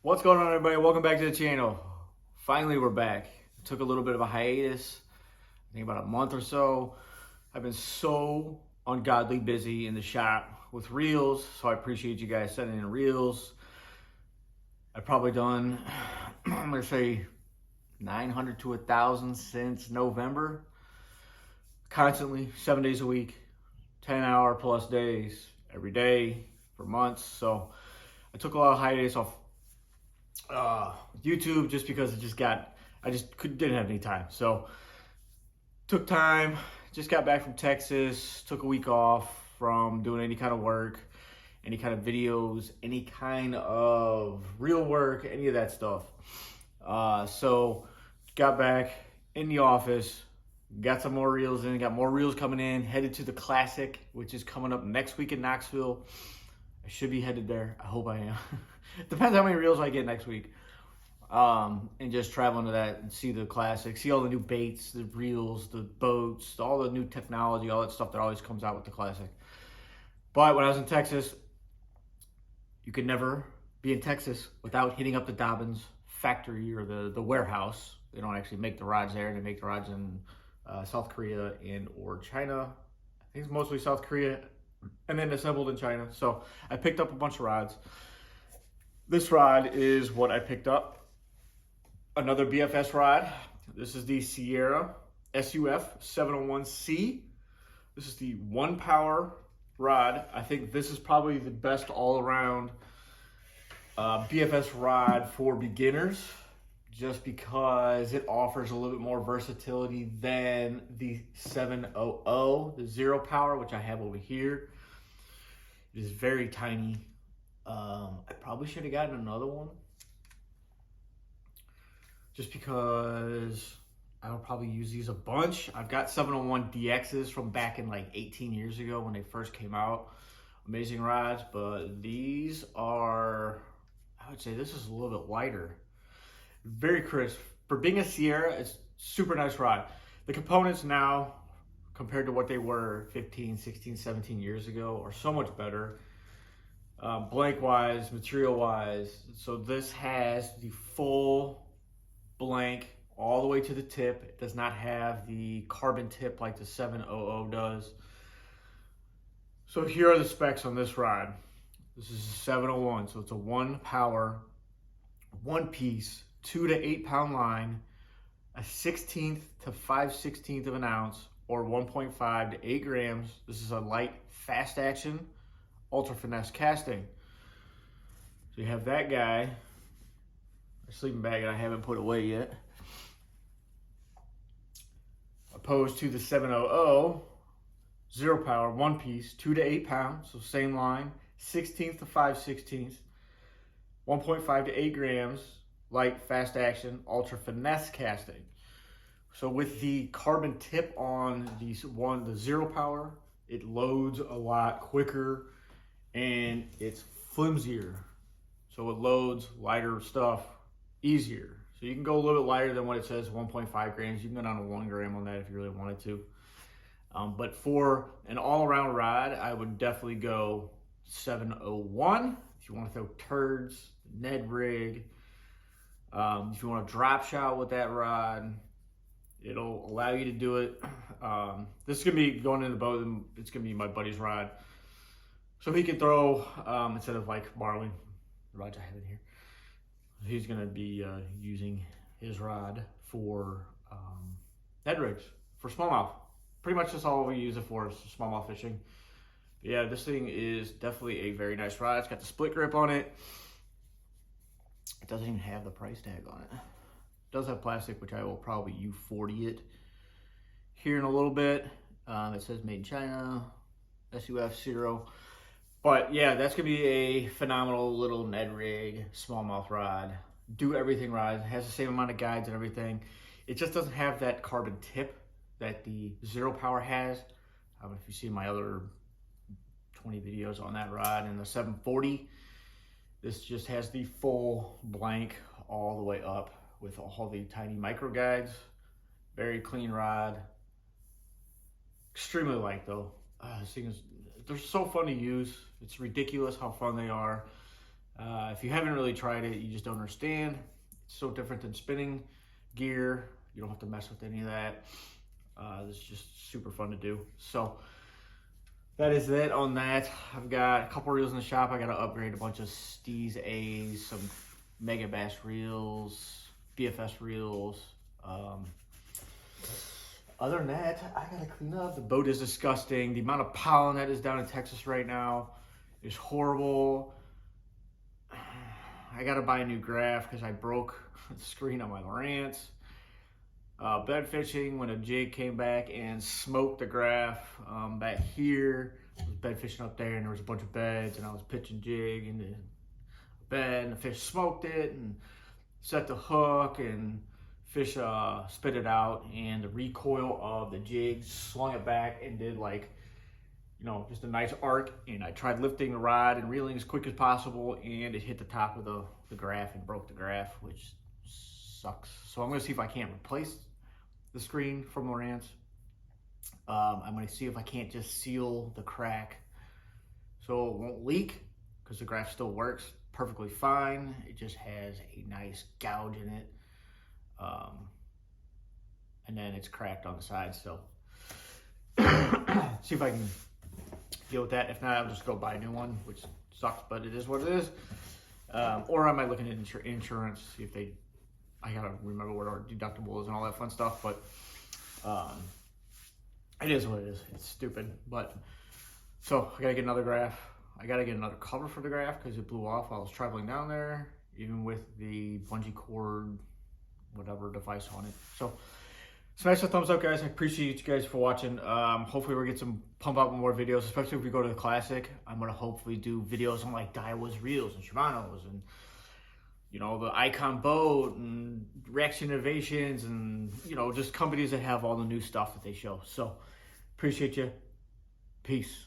What's going on, everybody? Welcome back to the channel. Finally, we're back. Took a little bit of a hiatus, I think about a month or so. I've been so ungodly busy in the shop with reels, so I appreciate you guys sending in reels. I've probably done, I'm gonna say 900 to 1,000 since November. Constantly, 7 days a week, 10-hour plus days, every day for months. So I took a lot of hiatus off YouTube just because didn't have any time. So took time, just got back from Texas, took a week off from doing any kind of work, any kind of videos, any kind of real work, any of that stuff. So got back in the office, got some more reels in, got more reels coming in, headed to the Classic, which is coming up next week in Knoxville. I should be headed there. I hope I am. Depends how many reels I get next week. And just traveling to that and see the Classic, see all the new baits, the reels, the boats, all the new technology, all that stuff that always comes out with the Classic. But when I was in Texas, you could never be in Texas without hitting up the Dobyns factory or the warehouse. They don't actually make the rods there. They make the rods in South Korea and or China. I think it's mostly South Korea and then assembled in China. So I picked up a bunch of rods. This rod is what I picked up. Another BFS rod. This is the Sierra SUF 701C. This is the 1-power rod. I think this is probably the best all-around BFS rod for beginners, just because it offers a little bit more versatility than the 700, the 0-power, which I have over here. It is very tiny. I probably should have gotten another one, just because I'll probably use these a bunch. I've got 701 DXs from back in like 18 years ago when they first came out. Amazing rods, but these are, I would say this is a little bit lighter. Very crisp. For being a Sierra, it's super nice rod. The components now, compared to what they were 15, 16, 17 years ago, are so much better. Blank-wise, material-wise. So this has the full blank all the way to the tip. It does not have the carbon tip like the 700 does. So here are the specs on this rod. This is a 701, so it's a 1-power, 1-piece, 2 to 8 pound line, a 1/16 to 5/16 of an ounce, or 1.5 to 8 grams. This is a light, fast action, ultra finesse casting. So you have that guy, a sleeping bag that I haven't put away yet, opposed to the 700 0-power, 1-piece, 2 to 8 pounds, so same line, 1/16 to 5/16, 1.5 to 8 grams, light, fast action, ultra finesse casting. So with the carbon tip on the 0-power, it loads a lot quicker and it's flimsier. So it loads lighter stuff easier. So you can go a little bit lighter than what it says, 1.5 grams. You can go down to 1 gram on that if you really wanted to. But for an all-around rod, I would definitely go 701. If you want to throw turds, Ned rig, if you want to drop shot with that rod, it'll allow you to do it. This is going to be going in the boat, and it's going to be my buddy's rod. So he can throw, instead of like borrowing the rods I have in here, he's going to be using his rod for Ned rigs, for smallmouth. Pretty much that's all we use it for, is smallmouth fishing. But yeah, this thing is definitely a very nice rod. It's got the split grip on it. It doesn't even have the price tag on it. It does have plastic, which I will probably U40 it here in a little bit. It says made in China, SUF 0. But yeah, that's gonna be a phenomenal little Ned rig, smallmouth rod. Do everything rod. It has the same amount of guides and everything. It just doesn't have that carbon tip that the 0-power has. I don't know if you see my other 20 videos on that rod. And the 740, this just has the full blank all the way up with all the tiny micro guides. Very clean rod. Extremely light though. This thing is, they're so fun to use. It's ridiculous how fun they are. If you haven't really tried it, you just don't understand. It's so different than spinning gear. You don't have to mess with any of that. This is just super fun to do. So that is it on that. I've got a couple reels in the shop. I got to upgrade a bunch of Steez A's, some Mega Bass reels, BFS reels. Other than that, I got to clean up. The boat is disgusting. The amount of pollen that is down in Texas right now is horrible. I got to buy a new graph because I broke the screen on my Lowrance. Bed fishing, when a jig came back and smoked the graph back here. I was bed fishing up there and there was a bunch of beds and I was pitching jig into the bed and the fish smoked it and set the hook and fish spit it out, and the recoil of the jig swung it back and did like, you know, just a nice arc, and I tried lifting the rod and reeling as quick as possible and it hit the top of the graph and broke the graph, which sucks. So I'm gonna see if I can't replace the screen from Lowrance. I'm gonna see if I can't just seal the crack so it won't leak, because the graph still works perfectly fine. It just has a nice gouge in it. And then it's cracked on the side, so see if I can deal with that. If not, I'll just go buy a new one, which sucks, but it is what it is. Or I might look into insurance, see if they, I gotta remember what our deductible is and all that fun stuff, but it is what it is. It's stupid, but so I gotta get another graph. I gotta get another cover for the graph because it blew off while I was traveling down there, even with the bungee cord, whatever device on it. So smash the thumbs up, guys. I appreciate you guys for watching. Hopefully we'll get some pump out more videos, especially if we go to the Classic. I'm gonna hopefully do videos on like Daiwa's reels and Shimano's and, you know, the Icon boat and Reaction Innovations and, you know, just companies that have all the new stuff that they show. So appreciate you. Peace.